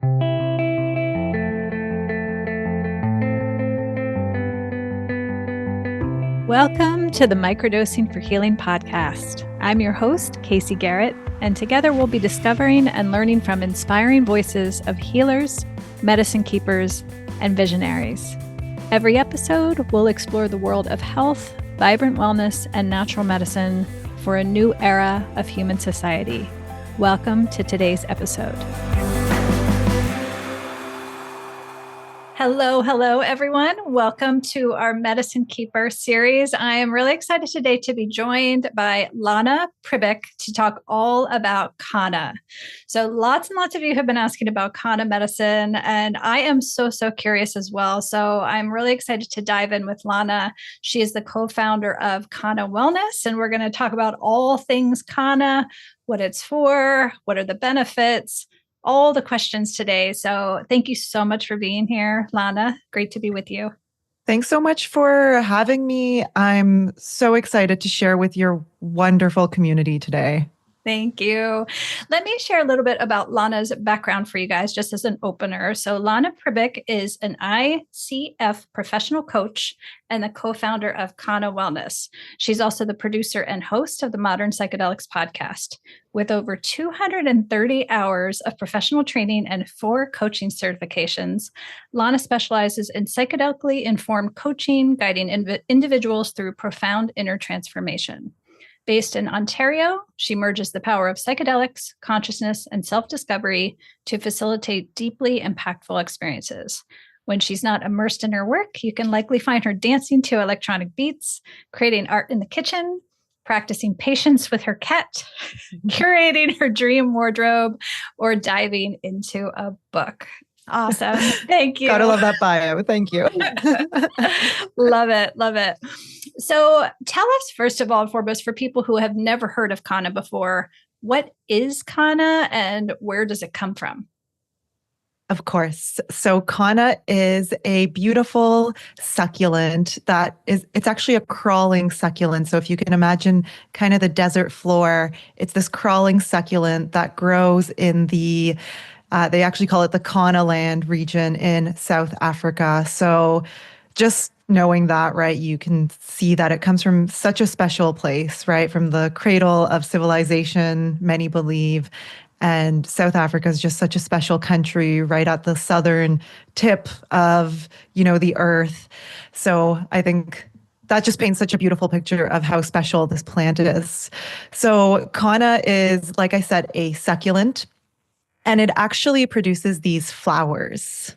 Welcome to the Microdosing for Healing podcast. I'm your host, Casey Garrett, and together we'll be discovering and learning from inspiring voices of healers, medicine keepers, and visionaries. Every episode, we'll explore the world of health, vibrant wellness, and natural medicine for a new era of human society. Welcome to today's episode. Hello, everyone. Welcome to our Medicine Keeper series. I am really excited today to be joined by Lana Pribic to talk all about Kanna. So lots and lots of you have been asking about Kanna medicine, and I am so curious as well. So I'm really excited to dive in with Lana. She is the co-founder of Kanna Wellness, and we're going to talk about all things Kanna, what it's for, what are the benefits, all the questions today. So thank you so much for being here, Lana. Great to be with you. Thanks so much for having me. I'm so excited to share with your wonderful community today. Thank you. Let me share a little bit about Lana's background for you guys, just as an opener. So Lana Pribic is an ICF professional coach and the co-founder of Kanna Wellness. She's also the producer and host of the Modern Psychedelics Podcast. With over 230 hours of professional training and 4 coaching certifications, Lana specializes in psychedelically informed coaching, guiding individuals through profound inner transformation. Based in Ontario, she merges the power of psychedelics, consciousness, and self-discovery to facilitate deeply impactful experiences. When she's not immersed in her work, you can likely find her dancing to electronic beats, creating art in the kitchen, practicing patience with her cat, curating her dream wardrobe, or diving into a book. Awesome. Thank you. Gotta love that bio. Thank you. Love it. So tell us, first of all and foremost, for people who have never heard of Kanna before, what is Kanna and where does it come from? Of course. So Kanna is a beautiful succulent it's actually a crawling succulent. So if you can imagine kind of the desert floor, it's this crawling succulent that grows in they actually call it the Kanna land region in South Africa. So just knowing that, right, you can see that it comes from such a special place, right? From the cradle of civilization, many believe. And South Africa is just such a special country right at the southern tip of, the earth. So I think that just paints such a beautiful picture of how special this plant is. So Kanna is, like I said, a succulent, and it actually produces these flowers.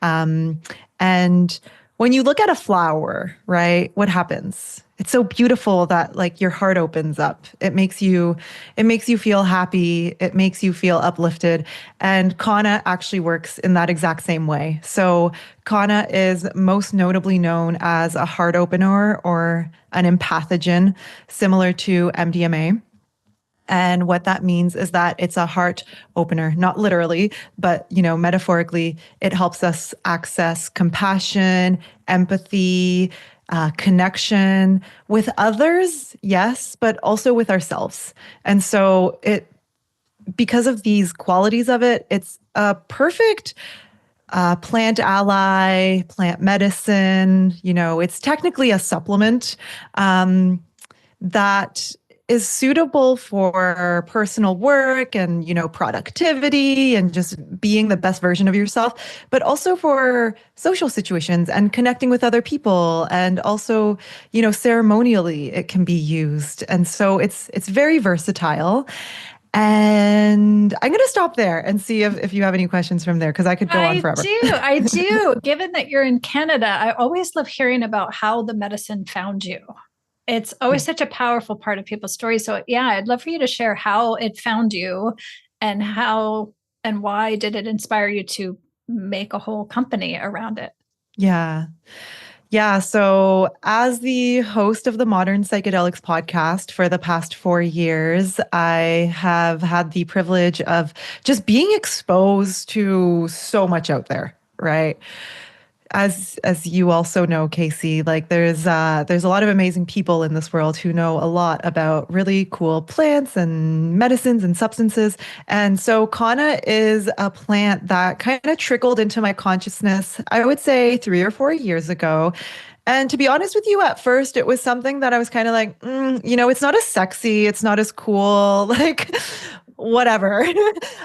And when you look at a flower, right, what happens? It's so beautiful that your heart opens up. It makes you feel happy. It makes you feel uplifted. And Kanna actually works in that exact same way. So Kanna is most notably known as a heart opener or an empathogen, similar to MDMA. And what that means is that it's a heart opener, not literally, but, metaphorically, it helps us access compassion, empathy, connection with others, yes, but also with ourselves. And so because of these qualities of it, it's a perfect plant ally, plant medicine. It's technically a supplement that is suitable for personal work and, productivity and just being the best version of yourself, but also for social situations and connecting with other people. And also, ceremonially, it can be used. And so it's very versatile. And I'm going to stop there and see if you have any questions from there, because I could go on forever. I do. Given that you're in Canada, I always love hearing about how the medicine found you. It's always such a powerful part of people's stories. So yeah, I'd love for you to share how it found you and how and why did it inspire you to make a whole company around it? Yeah. So as the host of the Modern Psychedelics Podcast for the past 4 years, I have had the privilege of just being exposed to so much out there, right? as you also know, Casey, like there's a lot of amazing people in this world who know a lot about really cool plants and medicines and substances. And so Kanna is a plant that kind of trickled into my consciousness, I would say 3 or 4 years ago. And to be honest with you, at first, it was something that I was kind of like, it's not as sexy, it's not as cool, like whatever.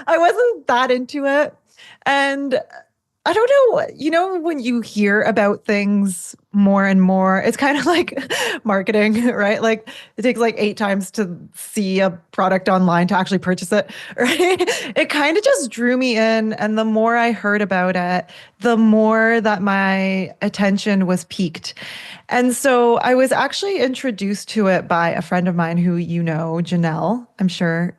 I wasn't that into it. And I don't know, when you hear about things more and more, it's kind of like marketing, right? Like it takes like 8 times to see a product online to actually purchase it, right? It kind of just drew me in. And the more I heard about it, the more that my attention was piqued. And so I was actually introduced to it by a friend of mine who Janelle. I'm sure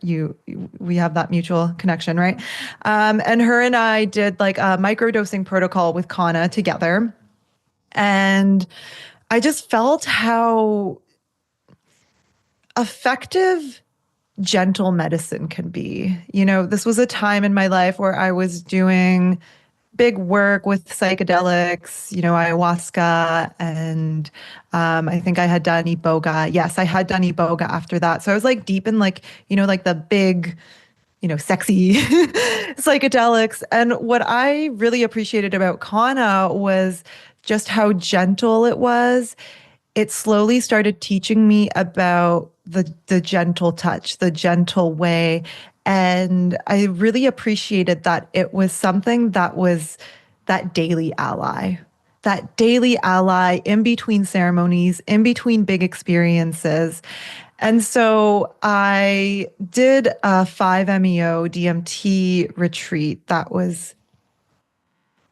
we have that mutual connection, right? And her and I did like a microdosing protocol with Kanna together. And I just felt how effective gentle medicine can be. This was a time in my life where I was doing big work with psychedelics, ayahuasca, and I think I had done iboga. Yes, I had done iboga after that. So I was like deep in like, like the big, sexy psychedelics. And what I really appreciated about Kanna was just how gentle it was. It slowly started teaching me about the gentle touch, the gentle way. And I really appreciated that it was something that was that daily ally in between ceremonies, in between big experiences. And so I did a 5-MeO DMT retreat that was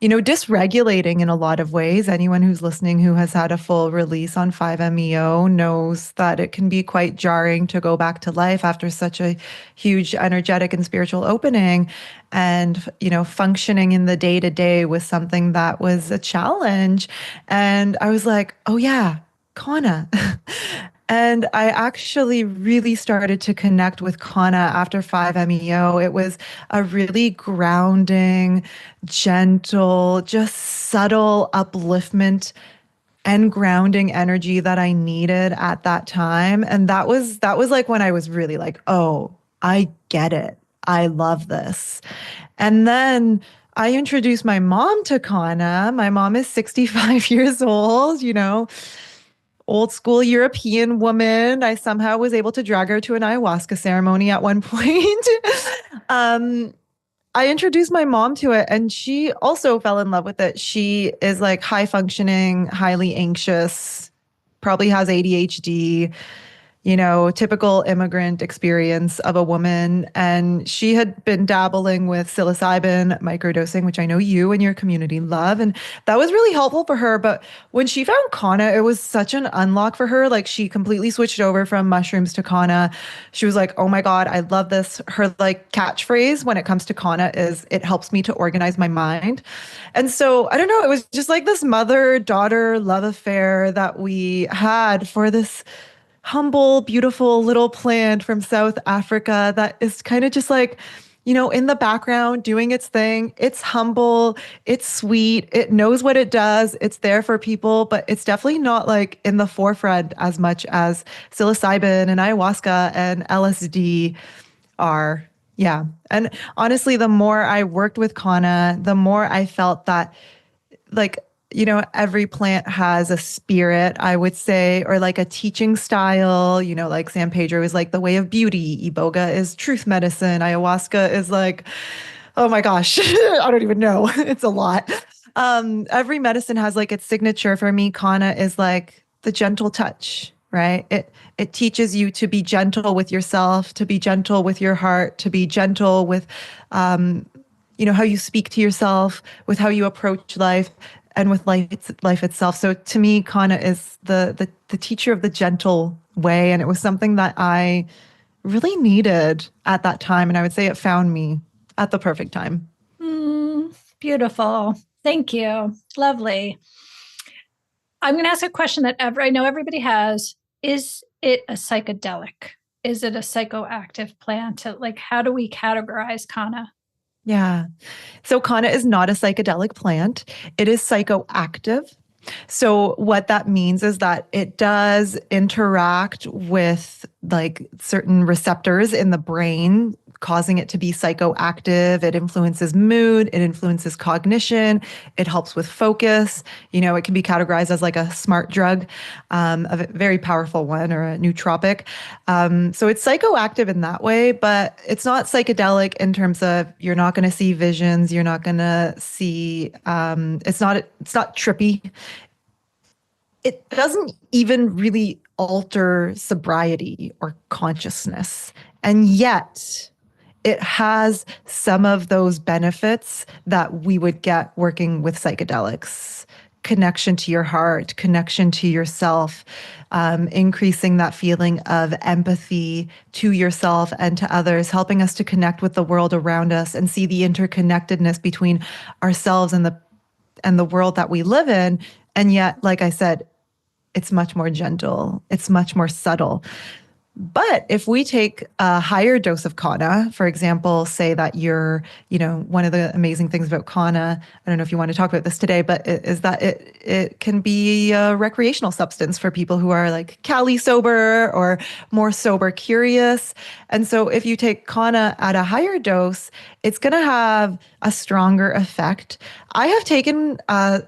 dysregulating in a lot of ways. Anyone who's listening who has had a full release on 5-MeO knows that it can be quite jarring to go back to life after such a huge energetic and spiritual opening. And, functioning in the day to day was something that was a challenge. And I was like, oh, yeah, Kanna. And I actually really started to connect with Kanna after 5-MeO. It was a really grounding, gentle, just subtle upliftment and grounding energy that I needed at that time. And that was like when I was really like, oh, I get it. I love this. And then I introduced my mom to Kanna. My mom is 65 years old, old school European woman. I somehow was able to drag her to an ayahuasca ceremony at one point. um, I introduced my mom to it and she also fell in love with it. She is like high functioning, highly anxious, probably has ADHD, typical immigrant experience of a woman. And she had been dabbling with psilocybin microdosing, which I know you and your community love. And that was really helpful for her. But when she found Kanna, it was such an unlock for her. Like she completely switched over from mushrooms to Kanna. She was like, oh my God, I love this. Her like catchphrase when it comes to Kanna is it helps me to organize my mind. And so I don't know, it was just like this mother-daughter love affair that we had for this humble, beautiful little plant from South Africa that is kind of just like, in the background doing its thing. It's humble, it's sweet, it knows what it does, it's there for people, but it's definitely not like in the forefront as much as psilocybin and ayahuasca and LSD are. Yeah. And honestly, the more I worked with Kanna, the more I felt that like every plant has a spirit, I would say, or like a teaching style, like San Pedro is like the way of beauty. Iboga is truth medicine. Ayahuasca is like, oh my gosh, I don't even know. It's a lot. Every medicine has like its signature. For me, Kanna is like the gentle touch, right? It teaches you to be gentle with yourself, to be gentle with your heart, to be gentle with, how you speak to yourself, with how you approach life and with life itself. So to me, Kanna is the teacher of the gentle way. And it was something that I really needed at that time. And I would say it found me at the perfect time. Beautiful. Thank you. Lovely. I'm going to ask a question that I know everybody has. Is it a psychedelic? Is it a psychoactive plant? Like, how do we categorize Kanna? Yeah. So Kanna is not a psychedelic plant. It is psychoactive. So what that means is that it does interact with like certain receptors in the brain, causing it to be psychoactive. It influences mood, it influences cognition, it helps with focus. You know, it can be categorized as like a smart drug, a very powerful one, or a nootropic. So it's psychoactive in that way, but it's not psychedelic in terms of you're not going to see visions, you're not going to see. It's not trippy. It doesn't even really alter sobriety or consciousness. And yet, it has some of those benefits that we would get working with psychedelics: connection to your heart, connection to yourself, increasing that feeling of empathy to yourself and to others, helping us to connect with the world around us and see the interconnectedness between ourselves and the world that we live in. And yet, like I said, it's much more gentle, it's much more subtle. But if we take a higher dose of Kanna, for example, say that one of the amazing things about Kanna, I don't know if you want to talk about this today, but is that it can be a recreational substance for people who are like Cali sober or more sober curious. And so if you take Kanna at a higher dose, it's going to have a stronger effect. I have taken a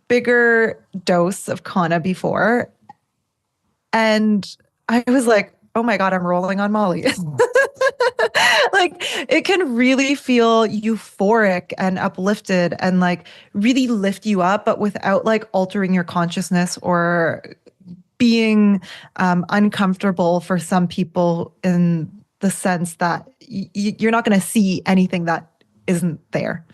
bigger dose of Kanna before, and I was like, oh my God, I'm rolling on Molly. Like, it can really feel euphoric and uplifted and like really lift you up, but without like altering your consciousness or being uncomfortable for some people, in the sense that you're not going to see anything that isn't there.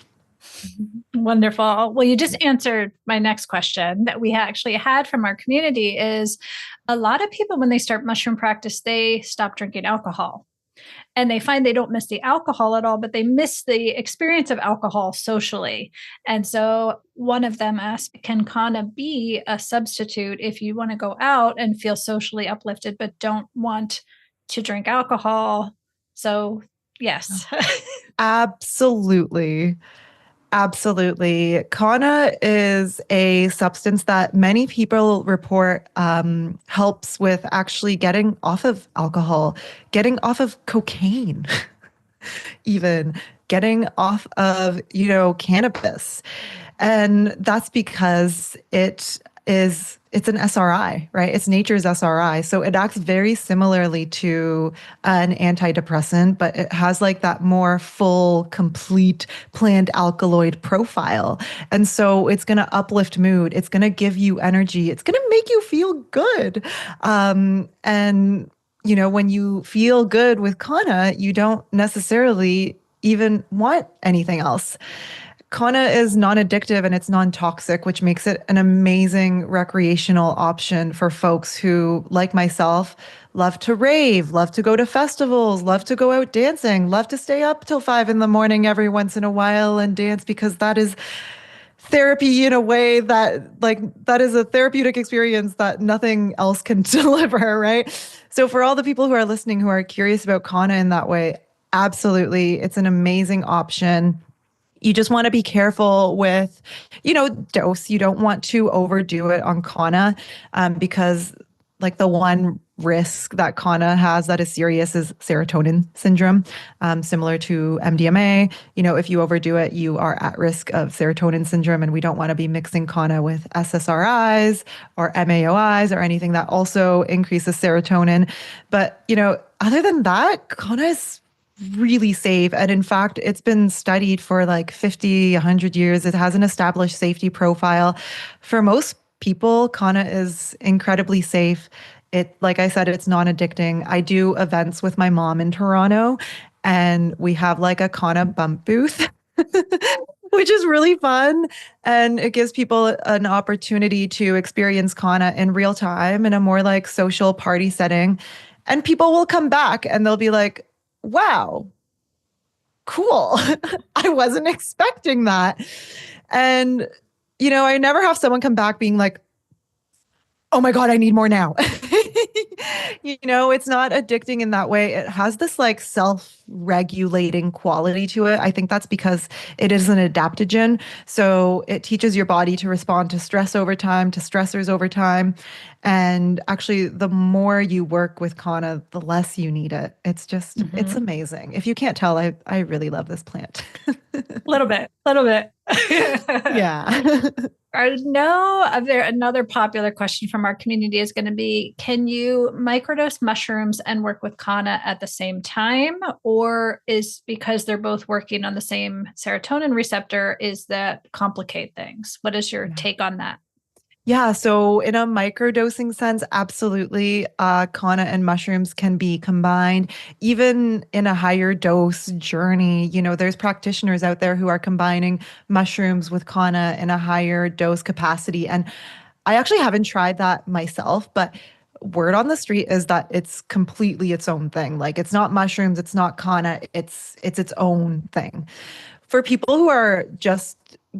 Wonderful. Well, you just answered my next question that we actually had from our community is a lot of people, when they start mushroom practice, they stop drinking alcohol and they find they don't miss the alcohol at all, but they miss the experience of alcohol socially. And so one of them asked, can Kanna be a substitute if you want to go out and feel socially uplifted, but don't want to drink alcohol? So yes. Absolutely. Absolutely. Kanna is a substance that many people report helps with actually getting off of alcohol, getting off of cocaine, even getting off of, cannabis. And that's because it's an SRI, right? It's nature's SRI. So it acts very similarly to an antidepressant, but it has like that more full, complete plant alkaloid profile. And so it's going to uplift mood. It's going to give you energy. It's going to make you feel good. And when you feel good with Kanna, you don't necessarily even want anything else. Kanna is non-addictive and it's non-toxic, which makes it an amazing recreational option for folks who, like myself, love to rave, love to go to festivals, love to go out dancing, love to stay up till 5 a.m. every once in a while and dance, because that is therapy in a way that is a therapeutic experience that nothing else can deliver, right? So for all the people who are listening who are curious about Kanna in that way, absolutely, it's an amazing option. You just want to be careful with, dose. You don't want to overdo it on Kanna, because like the one risk that Kanna has that is serious is serotonin syndrome, similar to MDMA. If you overdo it, you are at risk of serotonin syndrome, and we don't want to be mixing Kanna with SSRIs or MAOIs or anything that also increases serotonin. But, other than that, Kanna is really safe. And in fact, it's been studied for like 50, 100 years. It has an established safety profile. For most people, Kanna is incredibly safe. Like I said, it's non-addicting. I do events with my mom in Toronto, and we have like a Kanna bump booth, which is really fun. And it gives people an opportunity to experience Kanna in real time in a more like social party setting. And people will come back and they'll be like, wow, cool. I wasn't expecting that. And, I never have someone come back being like, oh my God, I need more now. It's not addicting in that way. It has this like self-regulating quality to it. I think that's because it is an adaptogen. So it teaches your body to respond to stress over time, to stressors over time. And actually, the more you work with Kanna, the less you need it. It's Mhm. amazing. If you can't tell, I really love this plant. Little bit, little bit. Yeah. I know another popular question from our community is going to be, can you microdose mushrooms and work with Kanna at the same time? Or is because they're both working on the same serotonin receptor, is that complicate things? What is your take on that? Yeah, so in a microdosing sense, absolutely, kanna and mushrooms can be combined. Even in a higher dose journey, there's practitioners out there who are combining mushrooms with kanna in a higher dose capacity. And I actually haven't tried that myself, but word on the street is that it's completely its own thing. Like it's not mushrooms, it's not kanna, it's its own thing. For people who are just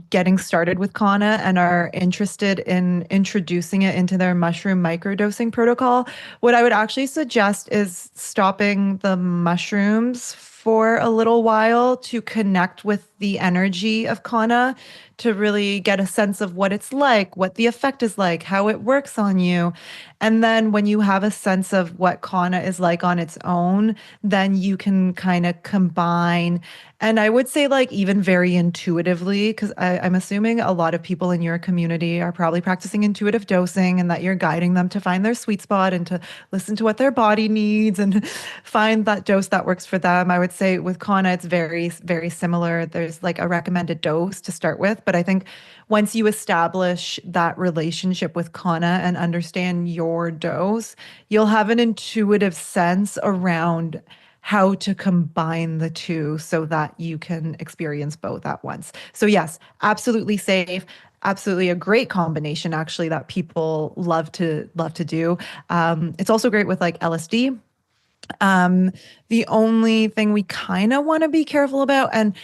getting started with Kanna and are interested in introducing it into their mushroom microdosing protocol, what I would actually suggest is stopping the mushrooms for a little while to connect with the energy of Kanna, to really get a sense of what it's like, what the effect is like, how it works on you. And then when you have a sense of what Kanna is like on its own, then you can kind of combine. And I would say, like, even very intuitively, because I'm assuming a lot of people in your community are probably practicing intuitive dosing and that you're guiding them to find their sweet spot and to listen to what their body needs and find that dose that works for them. I would say with Kanna, it's very, very similar. There's like a recommended dose to start with. But I think once you establish that relationship with Kanna and understand your dose, you'll have an intuitive sense around how to combine the two so that you can experience both at once. So yes, absolutely safe. Absolutely a great combination actually that people love to do. It's also great with like LSD. The only thing we kind of want to be careful about, and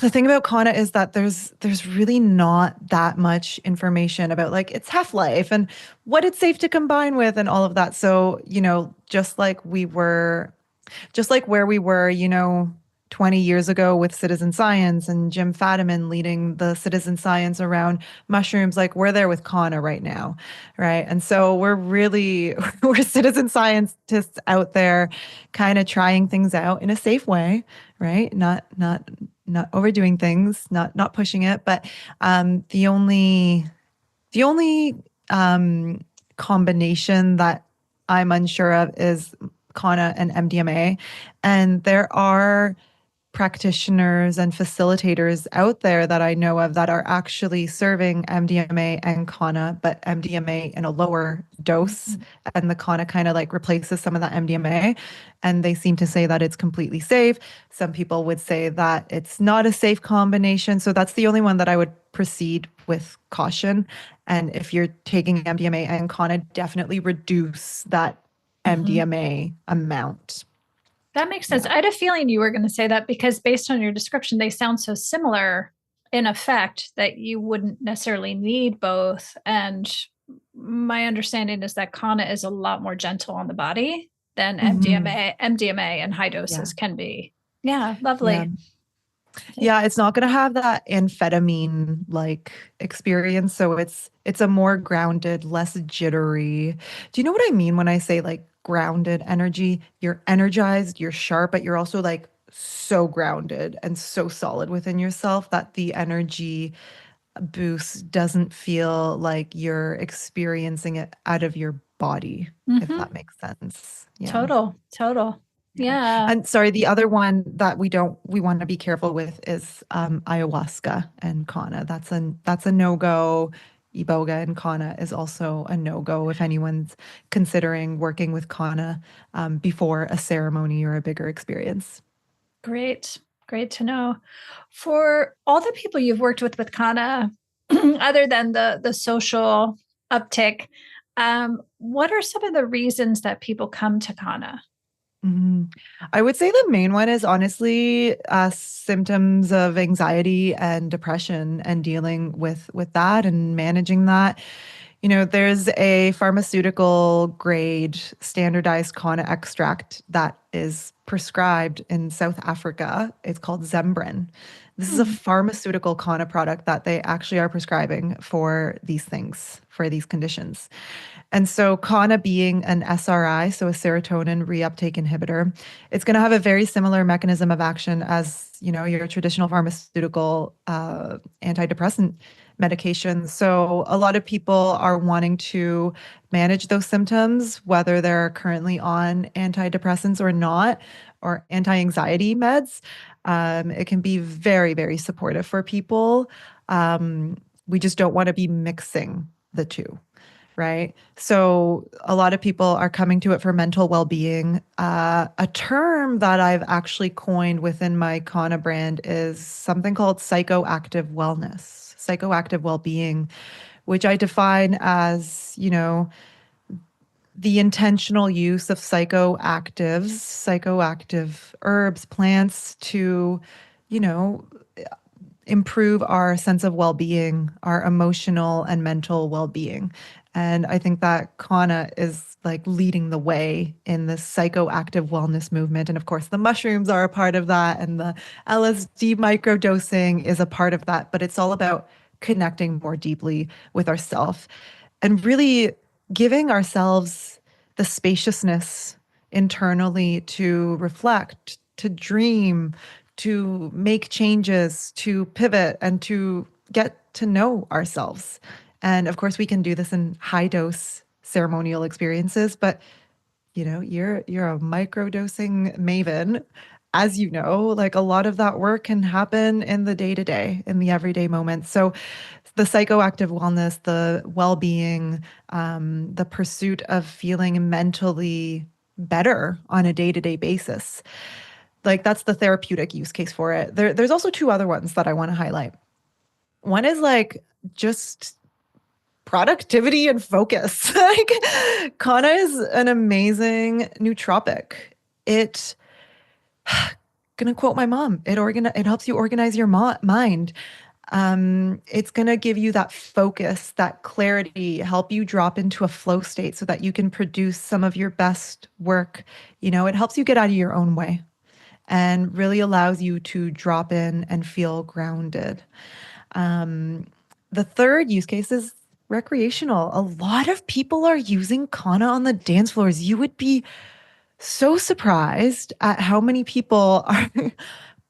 the thing about Kanna is that there's really not that much information about like its half-life and what it's safe to combine with and all of that. So, just like where we were, 20 years ago with citizen science and Jim Fadiman leading the citizen science around mushrooms, like we're there with Kanna right now, right? And so we're citizen scientists out there kind of trying things out in a safe way, right? Not overdoing things, not pushing it, but the only combination that I'm unsure of is Kanna and MDMA. And there are practitioners and facilitators out there that I know of that are actually serving MDMA and Kanna, but MDMA in a lower dose. And the Kanna kind of like replaces some of that MDMA. And they seem to say that it's completely safe. Some people would say that it's not a safe combination. So that's the only one that I would proceed with caution. And if you're taking MDMA and Kanna, definitely reduce that Mhm. MDMA amount. That makes sense. Yeah. I had a feeling you were going to say that because based on your description, they sound so similar in effect that you wouldn't necessarily need both. And my understanding is that Kanna is a lot more gentle on the body than Mhm. MDMA and high Yeah. doses can be. Yeah, Yeah. lovely. Yeah, it's not going to have that amphetamine like experience. So it's a more grounded, less jittery. Do you know what I mean when I say like grounded energy? You're energized, you're sharp, but you're also like so grounded and so solid within yourself that the energy boost doesn't feel like you're experiencing it out of your body, if Mm-hmm. that makes sense. Yeah. Total. Yeah. Yeah. And sorry, the other one that we want to be careful with is ayahuasca and Kanna. That's a no-go. Iboga and Kanna is also a no-go if anyone's considering working with Kanna before a ceremony or a bigger experience. Great. Great to know. For all the people you've worked with Kanna, other than the social uptick, what are some of the reasons that people come to Kanna? Mhm. I would say the main one is honestly symptoms of anxiety and depression and dealing with that and managing that. There's a pharmaceutical grade standardized Kanna extract that is prescribed in South Africa. It's called Zembrin. This is a Hmm. pharmaceutical Kanna product that they actually are prescribing for these things, for these conditions. And so Kanna being an SRI, so a serotonin reuptake inhibitor, it's going to have a very similar mechanism of action as, your traditional pharmaceutical antidepressant medications. So a lot of people are wanting to manage those symptoms, whether they're currently on antidepressants or not, or anti-anxiety meds. It can be very, very supportive for people. We just don't want to be mixing the two. Right. So a lot of people are coming to it for mental well-being. A term that I've actually coined within my Kanna brand is something called psychoactive wellness, psychoactive well-being, which I define as, the intentional use of psychoactive herbs, plants to, you know, improve our sense of well-being, our emotional and mental well-being. And I think that Kanna is like leading the way in this psychoactive wellness movement. And of course, the mushrooms are a part of that, and the LSD microdosing is a part of that. But it's all about connecting more deeply with ourselves and really giving ourselves the spaciousness internally to reflect, to dream, to make changes, to pivot, and to get to know ourselves. And of course, we can do this in high dose ceremonial experiences, but you're a microdosing maven. As you know, like a lot of that work can happen in the day to day, in the everyday moments. So the psychoactive wellness, the well-being, the pursuit of feeling mentally better on a day-to-day basis. Like that's the therapeutic use case for it. There's also two other ones that I want to highlight. One is like just productivity and focus. Like Kanna is an amazing nootropic. It gonna quote my mom. It helps you organize your mind. It's going to give you that focus, that clarity, help you drop into a flow state so that you can produce some of your best work. It helps you get out of your own way and really allows you to drop in and feel grounded. The third use case is recreational. A lot of people are using Kanna on the dance floors. You would be so surprised at how many people are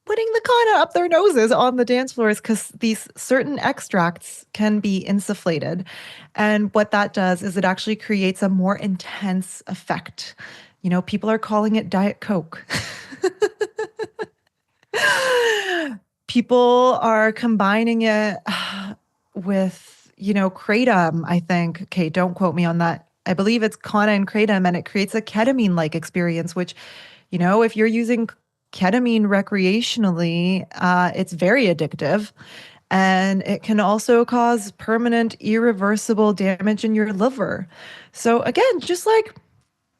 putting the Kanna up their noses on the dance floors because these certain extracts can be insufflated. And what that does is it actually creates a more intense effect. People are calling it Diet Coke. People are combining it with, kratom, I think. Okay, don't quote me on that. I believe it's Kanna and kratom, and it creates a ketamine-like experience, which, if you're using ketamine recreationally, it's very addictive. And it can also cause permanent, irreversible damage in your liver. So again, just like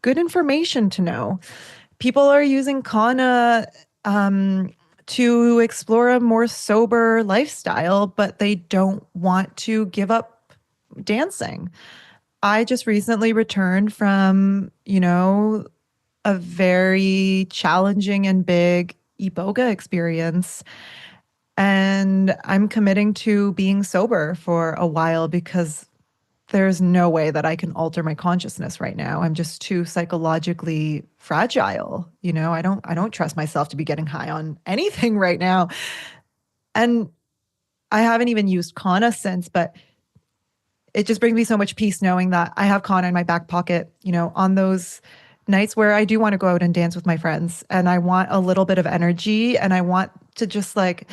good information to know. People are using Kanna to explore a more sober lifestyle, but they don't want to give up dancing. I just recently returned from, a very challenging and big iboga experience. And I'm committing to being sober for a while because there's no way that I can alter my consciousness right now. I'm just too psychologically fragile. I don't trust myself to be getting high on anything right now. And I haven't even used Kanna since, but it just brings me so much peace knowing that I have Kanna in my back pocket, on those nights where I do want to go out and dance with my friends and I want a little bit of energy and I want to just like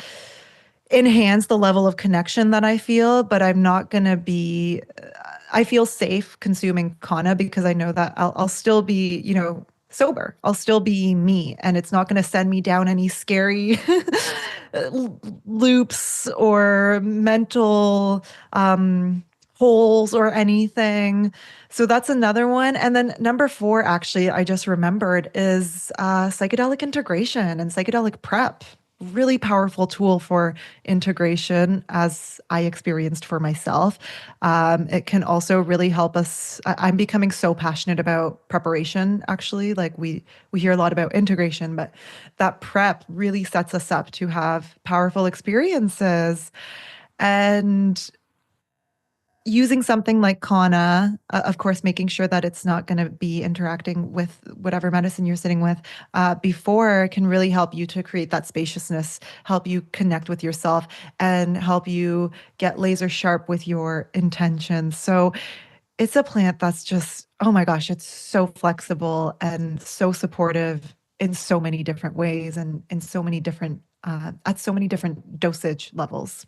enhance the level of connection that I feel, but I'm not going to be, I feel safe consuming Kanna because I know that I'll still be, sober. I'll still be me and it's not going to send me down any scary loops or mental, holes or anything. So that's another one. And then number 4, actually, I just remembered is psychedelic integration and psychedelic prep. really powerful tool for integration, as I experienced for myself. It can also really help us. I'm becoming so passionate about preparation, actually. Like we hear a lot about integration, but that prep really sets us up to have powerful experiences. And using something like Kanna, of course, making sure that it's not going to be interacting with whatever medicine you're sitting with before can really help you to create that spaciousness, help you connect with yourself, and help you get laser sharp with your intentions. So it's a plant that's just, oh my gosh, it's so flexible and so supportive in so many different ways and in so many different, at so many different dosage levels.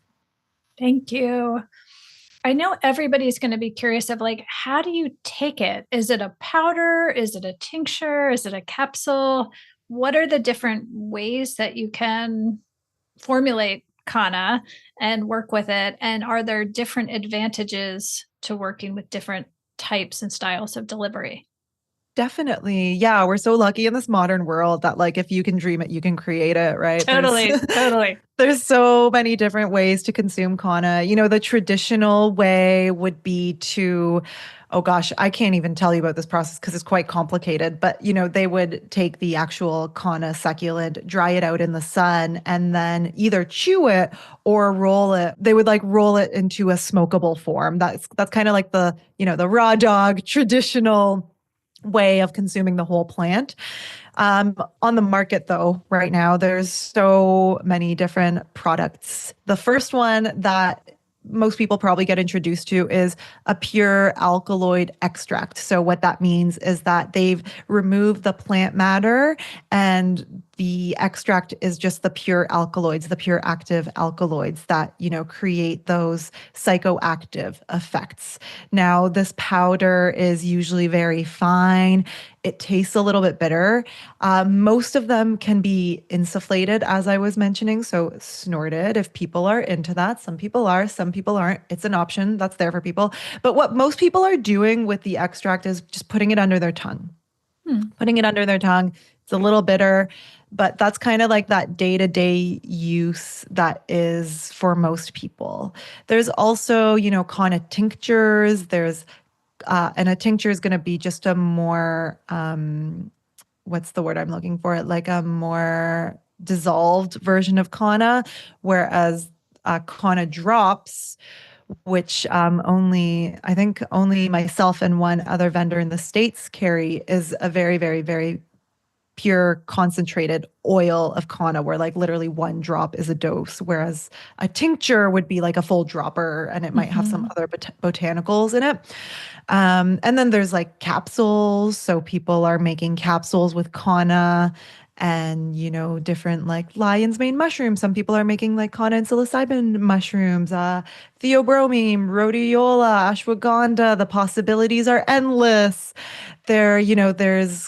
Thank you. I know everybody's going to be curious of like, how do you take it? Is it a powder? Is it a tincture? Is it a capsule? What are the different ways that you can formulate Kanna and work with it? And are there different advantages to working with different types and styles of delivery? Definitely. Yeah, we're so lucky in this modern world that like if you can dream it, you can create it, right? Totally. There's so many different ways to consume Kanna. The traditional way would be to, oh gosh, I can't even tell you about this process because it's quite complicated, but they would take the actual Kanna succulent, dry it out in the sun, and then either chew it or roll it. They would like roll it into a smokable form. That's kind of like the raw dog traditional way of consuming the whole plant. On the market, though, right now, there's so many different products. The first one that most people probably get introduced to is a pure alkaloid extract. So what that means is that they've removed the plant matter and the extract is just the pure alkaloids, the pure active alkaloids that, create those psychoactive effects. Now, this powder is usually very fine. It tastes a little bit bitter. Most of them can be insufflated, as I was mentioning, so snorted if people are into that. Some people are, some people aren't. It's an option that's there for people. But what most people are doing with the extract is just putting it under their tongue. Putting it under their tongue. It's a little bitter, but that's kind of like that day-to-day use that is for most people. There's also, Kanna tinctures. And a tincture is going to be just a more, what's the word I'm looking for? Like a more dissolved version of Kanna, whereas Kanna drops, which I think only myself and one other vendor in the States carry, is a very, very, very pure concentrated oil of Kanna, where like literally one drop is a dose, whereas a tincture would be like a full dropper and it might have some other botanicals in it. And then there's like capsules. So people are making capsules with Kanna and, different like lion's mane mushrooms. Some people are making like Kanna and psilocybin mushrooms, theobromine, rhodiola, ashwagandha. The possibilities are endless. There's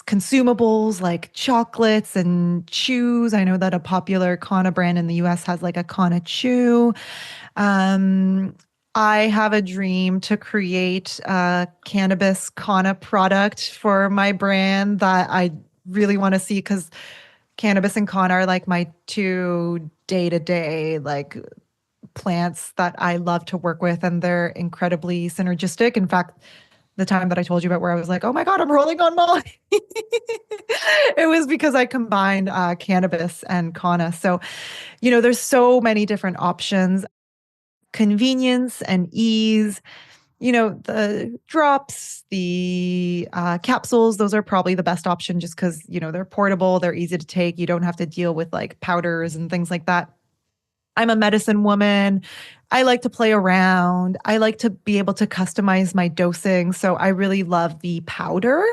consumables like chocolates and chews. I know that a popular Kanna brand in the US has like a Kanna chew. I have a dream to create a cannabis Kanna product for my brand that I really want to see, because cannabis and Kanna are like my two day-to-day like plants that I love to work with, and they're incredibly synergistic. In fact, the time that I told you about where I was like, oh my God, I'm rolling on Molly. It was because I combined cannabis and Kanna. So, there's so many different options. Convenience and ease, the drops, the capsules, those are probably the best option just because, they're portable, they're easy to take. You don't have to deal with like powders and things like that. I'm a medicine woman. I like to play around. I like to be able to customize my dosing. So I really love the powder.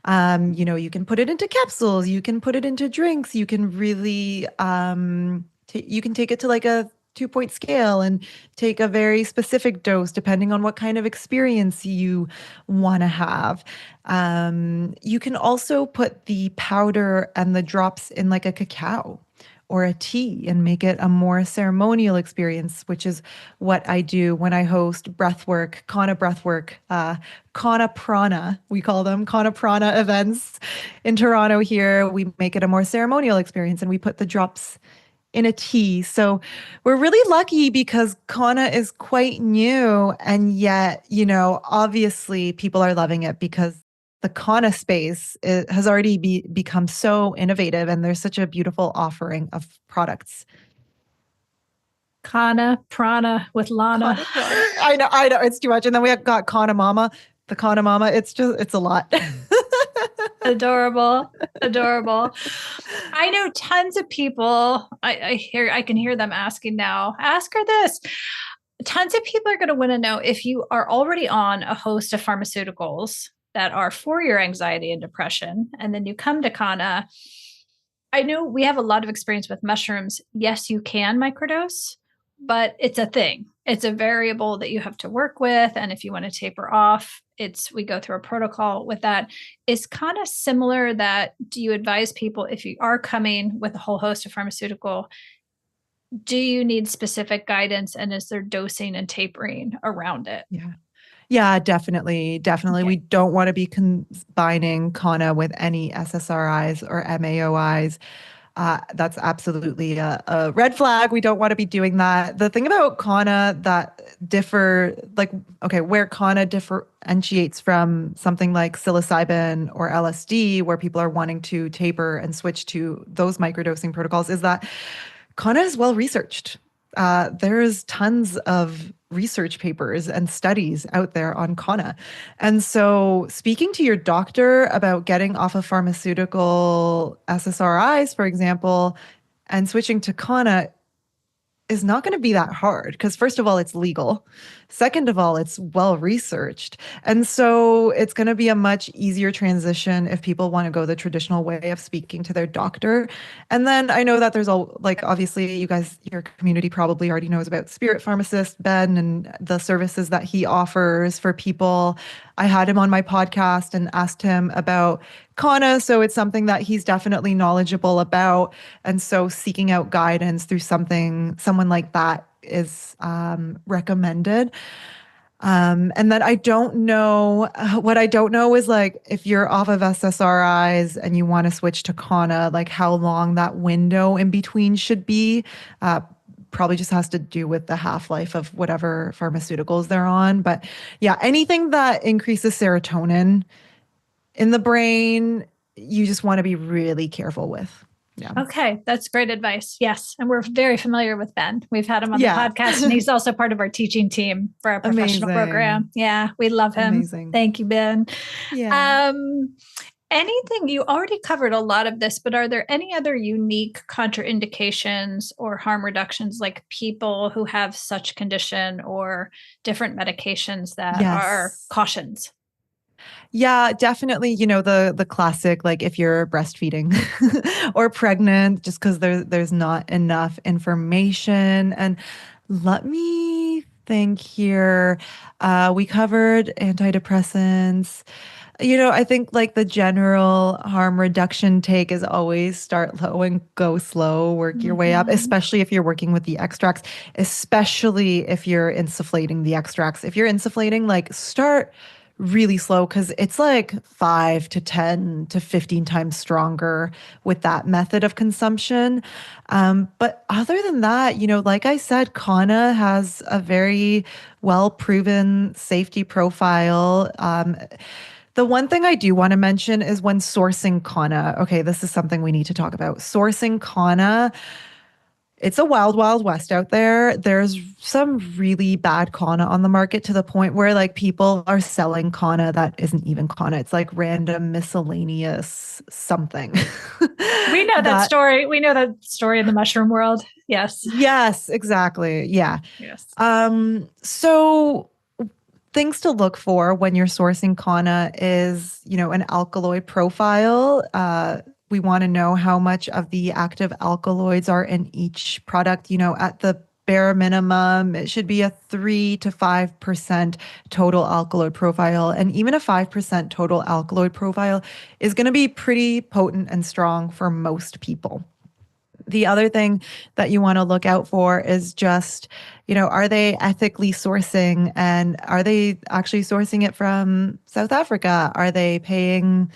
You can put it into capsules, you can put it into drinks, you can really, you can take it to like a 2-point scale and take a very specific dose depending on what kind of experience you want to have. You can also put the powder and the drops in like a cacao or a tea and make it a more ceremonial experience, which is what I do when I host breathwork, Kanna breathwork, Kanna Prana, we call them Kanna Prana events in Toronto here. We make it a more ceremonial experience and we put the drops in a tea. So we're really lucky because Kanna is quite new. And yet, obviously people are loving it because the Kanna space has already become so innovative and there's such a beautiful offering of products. Kanna Prana with Lana. Kanna Prana. I know. It's too much. And then we have got Kanna Mama. The Kanna Mama. It's a lot. Adorable. Adorable. I know tons of people. I can hear them asking now, ask her this. Tons of people are going to want to know if you are already on a host of pharmaceuticals that are for your anxiety and depression, and then you come to Kanna. I know we have a lot of experience with mushrooms. Yes, you can microdose, but it's a thing. It's a variable that you have to work with. And if you want to taper off, we go through a protocol with that. Is kind of similar that, do you advise people if you are coming with a whole host of pharmaceutical, do you need specific guidance, and is there dosing and tapering around it? Yeah, definitely. Definitely. Okay. We don't want to be combining Kanna with any SSRIs or MAOIs. That's absolutely a red flag. We don't want to be doing that. The thing about Kanna that where Kanna differentiates from something like psilocybin or LSD, where people are wanting to taper and switch to those microdosing protocols, is that Kanna is well researched. There's tons of research papers and studies out there on Kanna. And so speaking to your doctor about getting off of pharmaceutical SSRIs, for example, and switching to Kanna is not going to be that hard because, first of all, it's legal. Second of all, it's well researched. And so it's going to be a much easier transition if people want to go the traditional way of speaking to their doctor. And then I know that there's obviously you guys, your community probably already knows about Spirit Pharmacist Ben and the services that he offers for people. I had him on my podcast and asked him about Kanna, so it's something that he's definitely knowledgeable about. And so seeking out guidance through someone like that is recommended. And then I don't know, what I don't know is if you're off of SSRIs and you want to switch to Kanna, how long that window in between should be. Probably just has to do with the half-life of whatever pharmaceuticals they're on. But yeah, anything that increases serotonin in the brain, you just want to be really careful with. Yeah. Okay. That's great advice. Yes. And we're very familiar with Ben. We've had him on the podcast, and he's also part of our teaching team for our professional program. Yeah. We love him. Amazing. Thank you, Ben. Yeah. Anything, you already covered a lot of this, but are there any other unique contraindications or harm reductions, like people who have such condition or different medications that are cautions? Yeah, definitely. The classic, if you're breastfeeding or pregnant, just because there's not enough information. And let me think here. We covered antidepressants. I think the general harm reduction take is always start low and go slow, work your way up, especially if you're working with the extracts, especially if you're insufflating the extracts. If you're insufflating, start really slow because it's 5 to 10 to 15 times stronger with that method of consumption. But other than that, like I said, Kanna has a very well-proven safety profile. The one thing I do want to mention is when sourcing Kanna. Okay, this is something we need to talk about. Sourcing Kanna, it's a wild, wild west out there. There's some really bad Kanna on the market to the point where people are selling Kanna that isn't even Kanna. It's random miscellaneous something. We know that story. We know that story in the mushroom world. Yes. Yes, exactly. Yeah. Yes. So things to look for when you're sourcing Kanna is, an alkaloid profile. We want to know how much of the active alkaloids are in each product. At the bare minimum, it should be a 3 to 5% total alkaloid profile. And even a 5% total alkaloid profile is going to be pretty potent and strong for most people. The other thing that you want to look out for is just, are they ethically sourcing, and are they actually sourcing it from South Africa? Are they paying,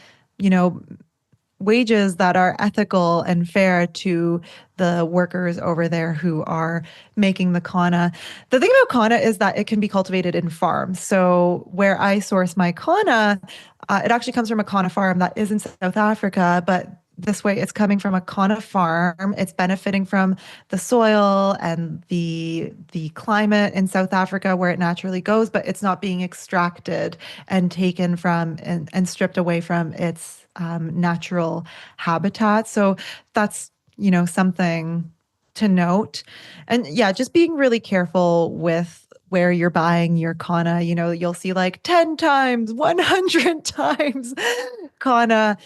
wages that are ethical and fair to the workers over there who are making the kanna. The thing about kanna is that it can be cultivated in farms. So where I source my kanna, it actually comes from a kanna farm that is in South Africa, but this way it's coming from a kanna farm. It's benefiting from the soil and the climate in South Africa where it naturally goes, but it's not being extracted and taken from and stripped away from its natural habitat. So that's, something to note. And yeah, just being really careful with where you're buying your kanna. You'll see like 10 times, 100 times kanna.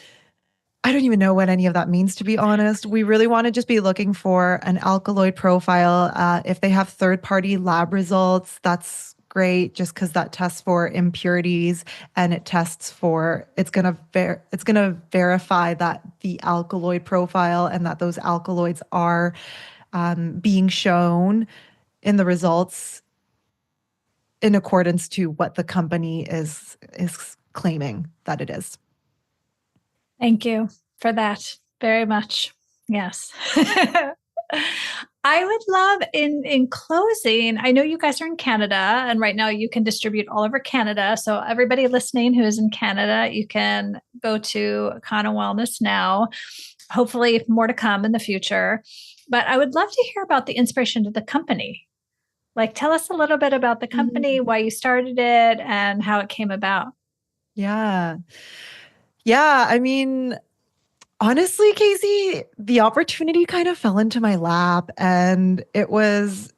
I don't even know what any of that means, to be honest. We really want to just be looking for an alkaloid profile. If they have third-party lab results, that's great, just because that tests for impurities and it tests for it's gonna verify that the alkaloid profile and that those alkaloids are being shown in the results in accordance to what the company is claiming that it is. Thank you for that very much. Yes. I would love in closing, I know you guys are in Canada and right now you can distribute all over Canada. So everybody listening who is in Canada, you can go to Kanna Wellness now. Hopefully more to come in the future. But I would love to hear about the inspiration to the company. Like tell us a little bit about the company, why you started it and how it came about. Yeah. Yeah, I mean, honestly, Casey, the opportunity kind of fell into my lap, and it was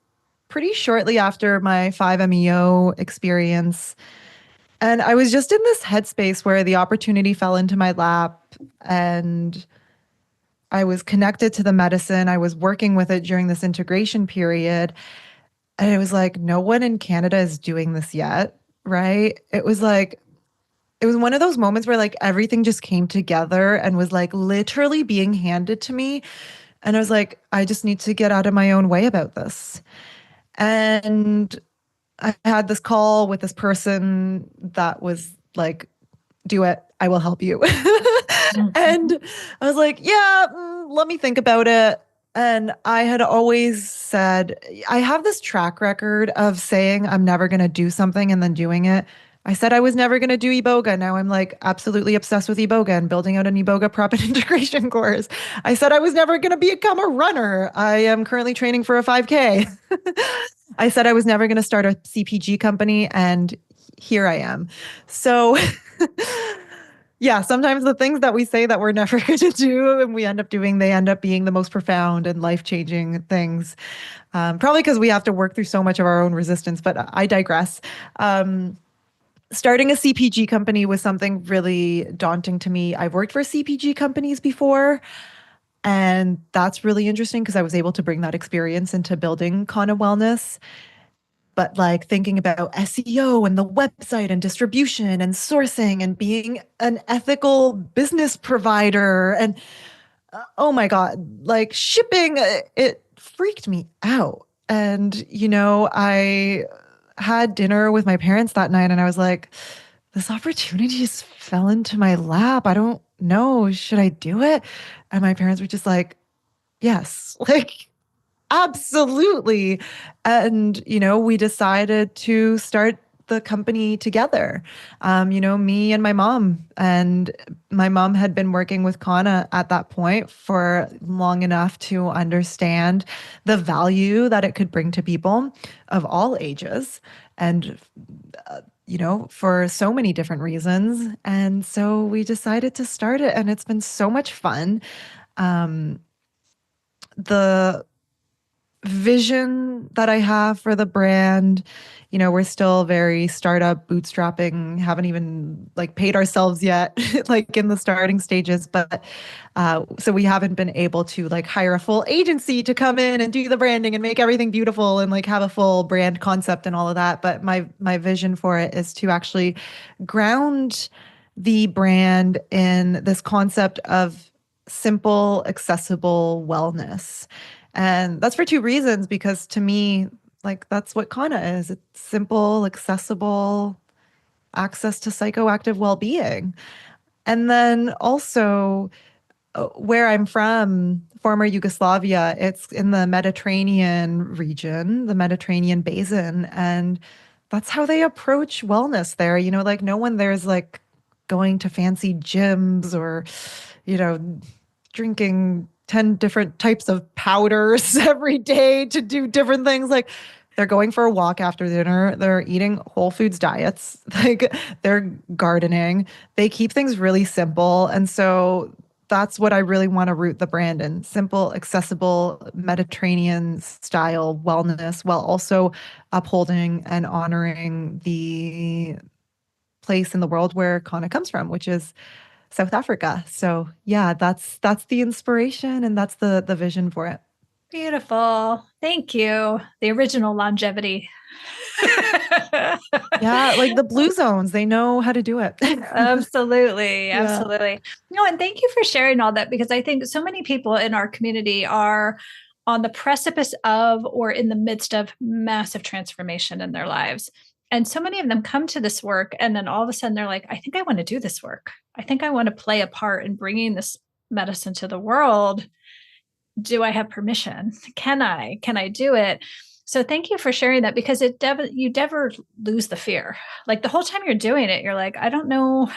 pretty shortly after my 5-MeO experience. And I was just in this headspace where the opportunity fell into my lap, and I was connected to the medicine. I was working with it during this integration period. And it was like, no one in Canada is doing this yet, right? It was one of those moments where like everything just came together and was like literally being handed to me. And I was like, I just need to get out of my own way about this. And I had this call with this person that was like, do it, I will help you. And I was like, yeah, let me think about it. And I had always said, I have this track record of saying I'm never going to do something and then doing it. I said I was never going to do Iboga. Now I'm like absolutely obsessed with Iboga and building out an Iboga prep and integration course. I said I was never going to become a runner. I am currently training for a 5K. I said I was never going to start a CPG company, and here I am. So yeah, sometimes the things that we say that we're never going to do and we end up doing, they end up being the most profound and life-changing things. Probably because we have to work through so much of our own resistance, but I digress. Starting a CPG company was something really daunting to me. I've worked for CPG companies before, and that's really interesting because I was able to bring that experience into building Kanna Wellness. But like thinking about SEO and the website and distribution and sourcing and being an ethical business provider and oh my God, like shipping, it freaked me out. And, I had dinner with my parents that night and I was like, this opportunity just fell into my lap. I don't know. Should I do it? And my parents were just like, yes, like absolutely. And, we decided to start the company together. Me and my mom. And my mom had been working with Kanna at that point for long enough to understand the value that it could bring to people of all ages. And, for so many different reasons. And so we decided to start it, and it's been so much fun. The vision that I have for the brand, we're still very startup, bootstrapping, haven't even like paid ourselves yet, like in the starting stages. But so we haven't been able to like hire a full agency to come in and do the branding and make everything beautiful and like have a full brand concept and all of that. But my vision for it is to actually ground the brand in this concept of simple, accessible wellness. And that's for two reasons, because to me, like that's what Kanna is. It's simple, accessible, access to psychoactive well-being. And then also, where I'm from, former Yugoslavia, it's in the Mediterranean region, the Mediterranean basin. And that's how they approach wellness there. Like no one there's like going to fancy gyms or, you know, drinking 10 different types of powders every day to do different things. Like they're going for a walk after dinner. They're eating whole foods diets. Like they're gardening. They keep things really simple. And so that's what I really want to root the brand in: simple, accessible, Mediterranean style wellness, while also upholding and honoring the place in the world where Kanna comes from, which is South Africa. So yeah, that's the inspiration and that's the vision for it. Beautiful. Thank you. The original longevity. Yeah, like the blue zones, they know how to do it. Absolutely. Yeah. Absolutely. No, and thank you for sharing all that, because I think so many people in our community are on the precipice of or in the midst of massive transformation in their lives. And so many of them come to this work and then all of a sudden they're like, I think I want to do this work. I think I want to play a part in bringing this medicine to the world. Do I have permission? Can I do it? So thank you for sharing that, because you never lose the fear. Like the whole time you're doing it, you're like, I don't know.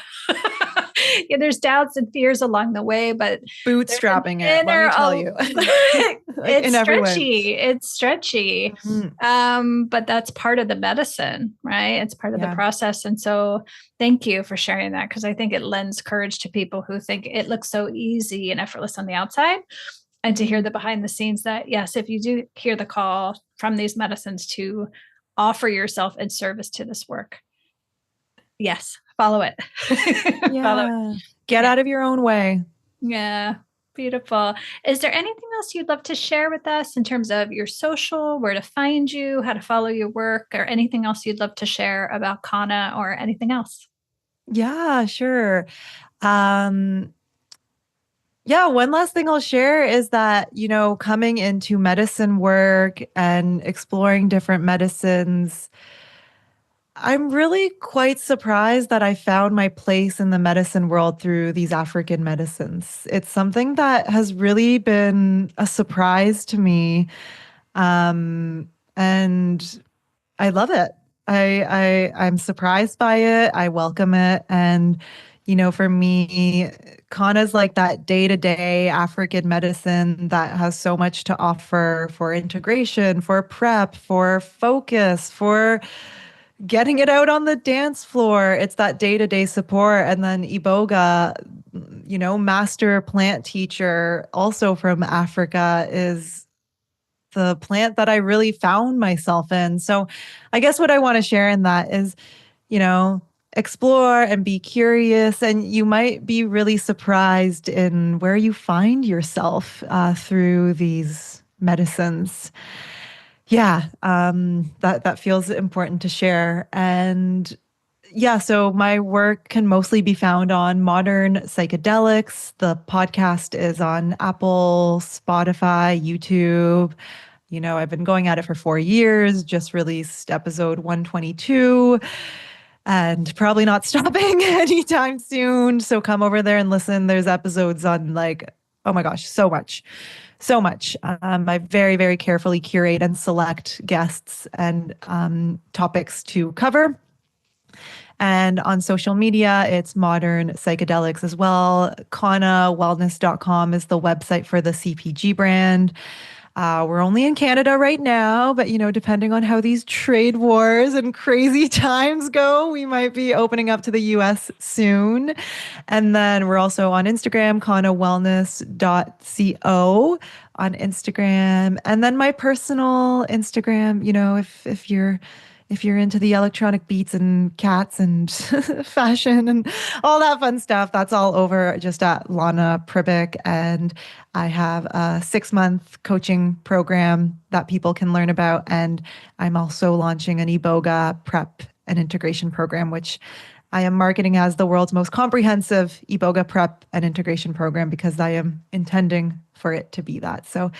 Yeah, there's doubts and fears along the way, but bootstrapping it, let me tell you. Like it's stretchy. It's stretchy. But that's part of the medicine, right? It's part of the process. And so thank you for sharing that, because I think it lends courage to people who think it looks so easy and effortless on the outside. And to hear the behind the scenes that, yes, if you do hear the call from these medicines to offer yourself in service to this work, yes, follow it. Yeah. Follow it. Get out of your own way. Yeah. Beautiful. Is there anything else you'd love to share with us in terms of your social, where to find you, how to follow your work, or anything else you'd love to share about Kanna or anything else? Yeah, sure. Yeah, one last thing I'll share is that, coming into medicine work and exploring different medicines, I'm really quite surprised that I found my place in the medicine world through these African medicines. It's something that has really been a surprise to me. And I love it. I'm surprised by it. I welcome it. And, for me, Kanna's like that day-to-day African medicine that has so much to offer for integration, for prep, for focus, for getting it out on the dance floor. It's that day-to-day support. And then Iboga, master plant teacher, also from Africa, is the plant that I really found myself in. So I guess what I want to share in that is, explore and be curious. And you might be really surprised in where you find yourself through these medicines. Yeah, that feels important to share. And yeah, so my work can mostly be found on Modern Psychedelics. The podcast is on Apple, Spotify, YouTube. I've been going at it for 4 years, just released episode 122 and probably not stopping anytime soon. So come over there and listen. There's episodes on like, oh my gosh, so much. So much. I very, very carefully curate and select guests and topics to cover. And on social media, it's Modern Psychedelics as well. KannaWellness.com is the website for the CPG brand. We're only in Canada right now, but depending on how these trade wars and crazy times go, we might be opening up to the US soon. And then we're also on Instagram, KannaWellness.co on Instagram. And then my personal Instagram, if you're into the electronic beats and cats and fashion and all that fun stuff, that's all over just at Lana Pribic. And I have a 6-month coaching program that people can learn about. And I'm also launching an Iboga prep and integration program, which I am marketing as the world's most comprehensive Iboga prep and integration program, because I am intending for it to be that. So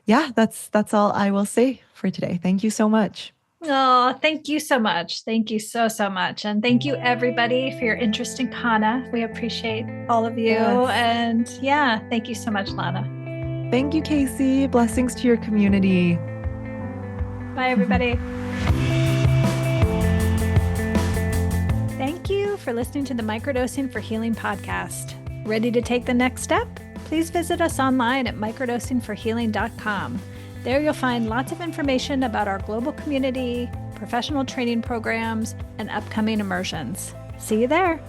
yeah, that's all I will say for today. Thank you so much. Oh, thank you so much. Thank you so, so much. And thank you everybody for your interest in Kanna. We appreciate all of you. Yes. And yeah, thank you so much, Lana. Thank you, Casey. Blessings to your community. Bye, everybody. Thank you for listening to the Microdosing for Healing podcast. Ready to take the next step? Please visit us online at microdosingforhealing.com. There you'll find lots of information about our global community, professional training programs, and upcoming immersions. See you there.